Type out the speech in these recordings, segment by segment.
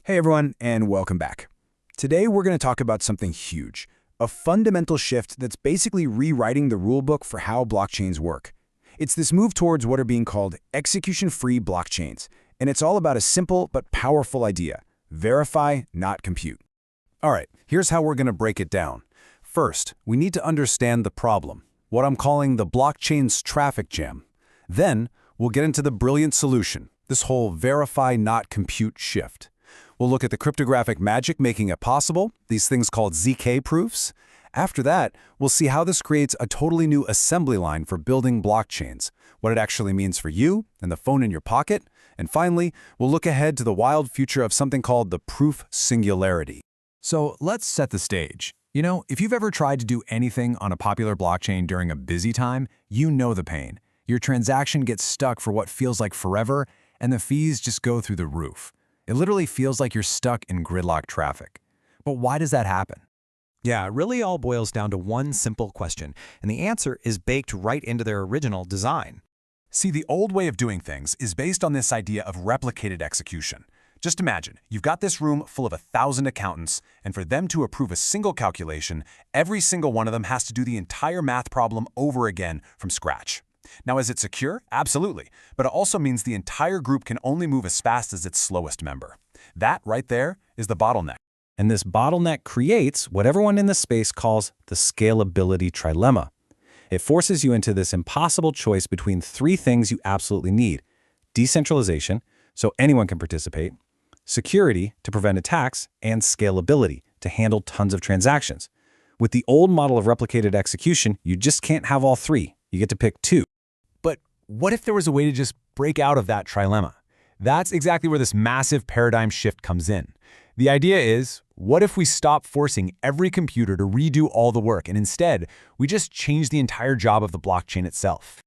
Hey everyone, and welcome back. Today we're going to talk about something huge, a fundamental shift that's basically rewriting the rulebook for how blockchains work. It's this move towards what are being called execution-free blockchains, and it's all about a simple but powerful idea: verify, not compute. All right, here's how we're going to break it down. First, we need to understand the problem, what I'm calling the blockchain's traffic jam. Then, we'll get into the brilliant solution, this whole verify, not compute shift. We'll look at the cryptographic magic making it possible, these things called ZK proofs. After that, we'll see how this creates a totally new assembly line for building blockchains, what it actually means for you and the phone in your pocket, and finally, we'll look ahead to the wild future of something called the proof singularity. So let's set the stage. If you've ever tried to do anything on a popular blockchain during a busy time, you know the pain. Your transaction gets stuck for what feels like forever, and the fees just go through the roof. It literally feels like you're stuck in gridlock traffic. But why does that happen? Yeah, it really all boils down to one simple question, and the answer is baked right into their original design. See, the old way of doing things is based on this idea of replicated execution. Just imagine, you've got this room full of 1,000 accountants, and for them to approve a single calculation, every single one of them has to do the entire math problem over again from scratch. Now, is it secure? Absolutely. But it also means the entire group can only move as fast as its slowest member. That right there is the bottleneck. And this bottleneck creates what everyone in the space calls the scalability trilemma. It forces you into this impossible choice between three things you absolutely need: decentralization, so anyone can participate; security, to prevent attacks; and scalability, to handle tons of transactions. With the old model of replicated execution, you just can't have all three. You get to pick two. But what if there was a way to just break out of that trilemma? That's exactly where this massive paradigm shift comes in. The idea is, what if we stop forcing every computer to redo all the work, and instead, we just change the entire job of the blockchain itself?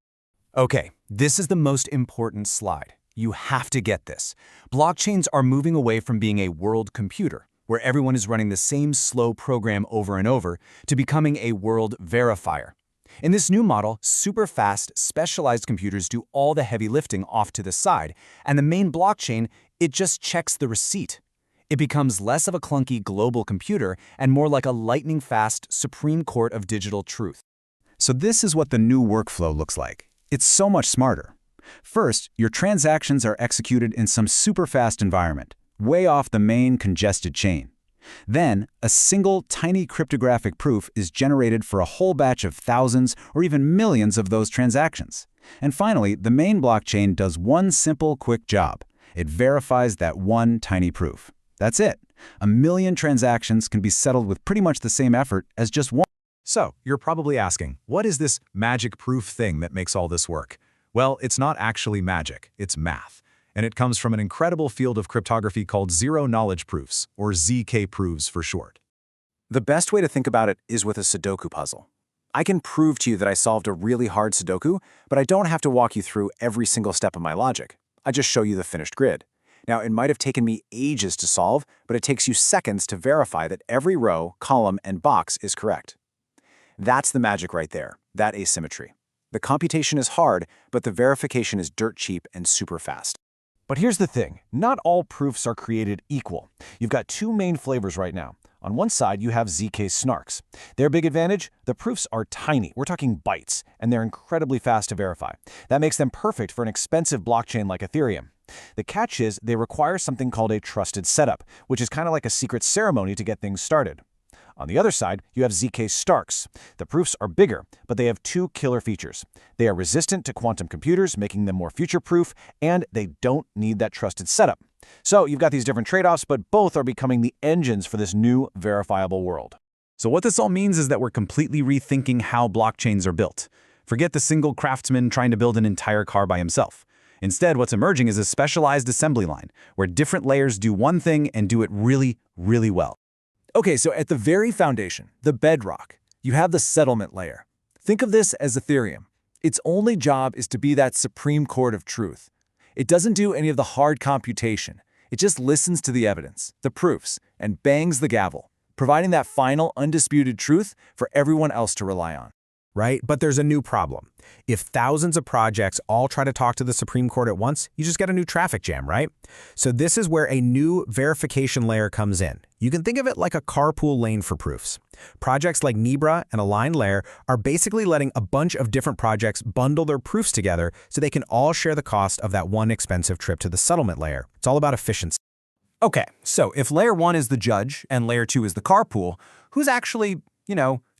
Okay, this is the most important slide. You have to get this. Blockchains are moving away from being a world computer, where everyone is running the same slow program over and over, to becoming a world verifier. In this new model, super fast, specialized computers do all the heavy lifting off to the side, and the main blockchain, it just checks the receipt. It becomes less of a clunky global computer and more like a lightning-fast Supreme Court of digital truth. So this is what the new workflow looks like. It's so much smarter. First, your transactions are executed in some super fast environment, way off the main congested chain. Then, a single tiny cryptographic proof is generated for a whole batch of thousands or even millions of those transactions. And finally, the main blockchain does one simple, quick job. It verifies that one tiny proof. That's it. 1,000,000 transactions can be settled with pretty much the same effort as just one. So, you're probably asking, what is this magic proof thing that makes all this work? Well, it's not actually magic, it's math. And it comes from an incredible field of cryptography called zero-knowledge proofs, or ZK proofs for short. The best way to think about it is with a Sudoku puzzle. I can prove to you that I solved a really hard Sudoku, but I don't have to walk you through every single step of my logic. I just show you the finished grid. Now, it might have taken me ages to solve, but it takes you seconds to verify that every row, column, and box is correct. That's the magic right there, that asymmetry. The computation is hard, but the verification is dirt cheap and super fast. But here's the thing, not all proofs are created equal. You've got two main flavors right now. On one side, you have ZK snarks. Their big advantage? The proofs are tiny. We're talking bytes, and they're incredibly fast to verify. That makes them perfect for an expensive blockchain like Ethereum. The catch is they require something called a trusted setup, which is kind of like a secret ceremony to get things started. On the other side, you have ZK Starks. The proofs are bigger, but they have two killer features. They are resistant to quantum computers, making them more future-proof, and they don't need that trusted setup. So you've got these different trade-offs, but both are becoming the engines for this new verifiable world. So what this all means is that we're completely rethinking how blockchains are built. Forget the single craftsman trying to build an entire car by himself. Instead, what's emerging is a specialized assembly line, where different layers do one thing and do it really, really well. Okay, so at the very foundation, the bedrock, you have the settlement layer. Think of this as Ethereum. Its only job is to be that Supreme Court of truth. It doesn't do any of the hard computation. It just listens to the evidence, the proofs, and bangs the gavel, providing that final undisputed truth for everyone else to rely on. right? But there's a new problem. If thousands of projects all try to talk to the Supreme Court at once, you just get a new traffic jam, right? So this is where a new verification layer comes in. You can think of it like a carpool lane for proofs. Projects like Nebra and Align Layer are basically letting a bunch of different projects bundle their proofs together so they can all share the cost of that one expensive trip to the settlement layer. It's all about efficiency. Okay, so if layer 1 is the judge and layer 2 is the carpool, who's actually,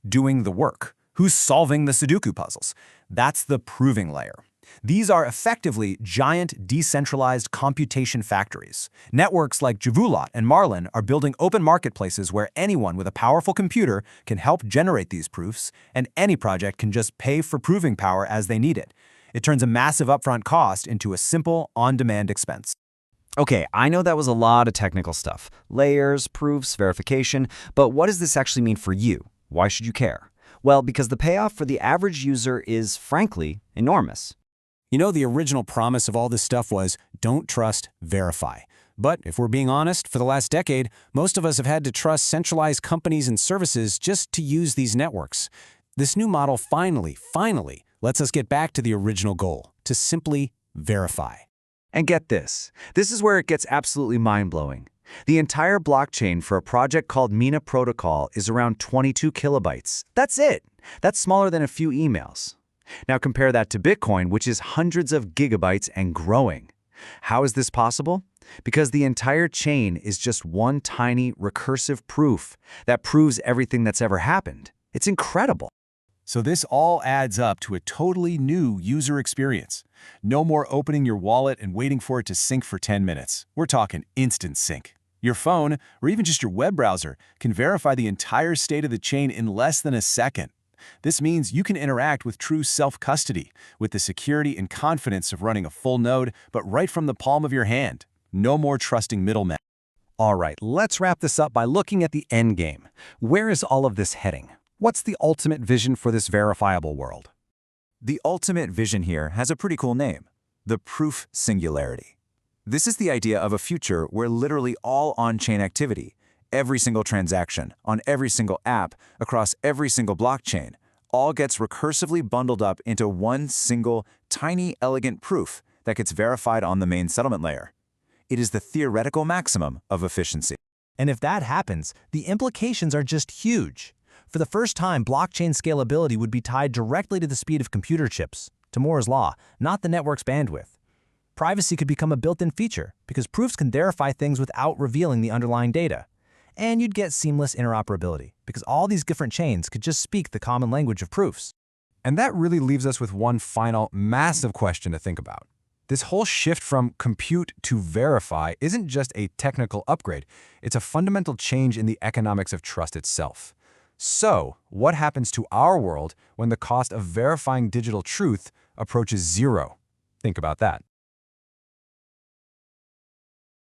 doing the work? Who's solving the Sudoku puzzles? That's the proving layer. These are effectively giant decentralized computation factories. Networks like Juvulat and Marlin are building open marketplaces where anyone with a powerful computer can help generate these proofs, and any project can just pay for proving power as they need it. It turns a massive upfront cost into a simple, on-demand expense. Okay, I know that was a lot of technical stuff. Layers, proofs, verification, but what does this actually mean for you? Why should you care? Well, because the payoff for the average user is, frankly, enormous. The original promise of all this stuff was, don't trust, verify. But if we're being honest, for the last decade, most of us have had to trust centralized companies and services just to use these networks. This new model finally lets us get back to the original goal, to simply verify. And get this. This is where it gets absolutely mind-blowing. The entire blockchain for a project called Mina Protocol is around 22 kilobytes. That's it. That's smaller than a few emails. Now compare that to Bitcoin, which is hundreds of gigabytes and growing. How is this possible? Because the entire chain is just one tiny recursive proof that proves everything that's ever happened. It's incredible. So this all adds up to a totally new user experience. No more opening your wallet and waiting for it to sync for 10 minutes. We're talking instant sync. Your phone, or even just your web browser, can verify the entire state of the chain in less than a second. This means you can interact with true self-custody, with the security and confidence of running a full node, but right from the palm of your hand. No more trusting middlemen. All right, let's wrap this up by looking at the end game. Where is all of this heading? What's the ultimate vision for this verifiable world? The ultimate vision here has a pretty cool name: the proof singularity. This is the idea of a future where literally all on-chain activity, every single transaction, on every single app, across every single blockchain, all gets recursively bundled up into one single, tiny, elegant proof that gets verified on the main settlement layer. It is the theoretical maximum of efficiency. And if that happens, the implications are just huge. For the first time, blockchain scalability would be tied directly to the speed of computer chips, to Moore's law, not the network's bandwidth. Privacy could become a built-in feature because proofs can verify things without revealing the underlying data. And you'd get seamless interoperability because all these different chains could just speak the common language of proofs. And that really leaves us with one final massive question to think about. This whole shift from compute to verify isn't just a technical upgrade, it's a fundamental change in the economics of trust itself. So, what happens to our world when the cost of verifying digital truth approaches zero? Think about that.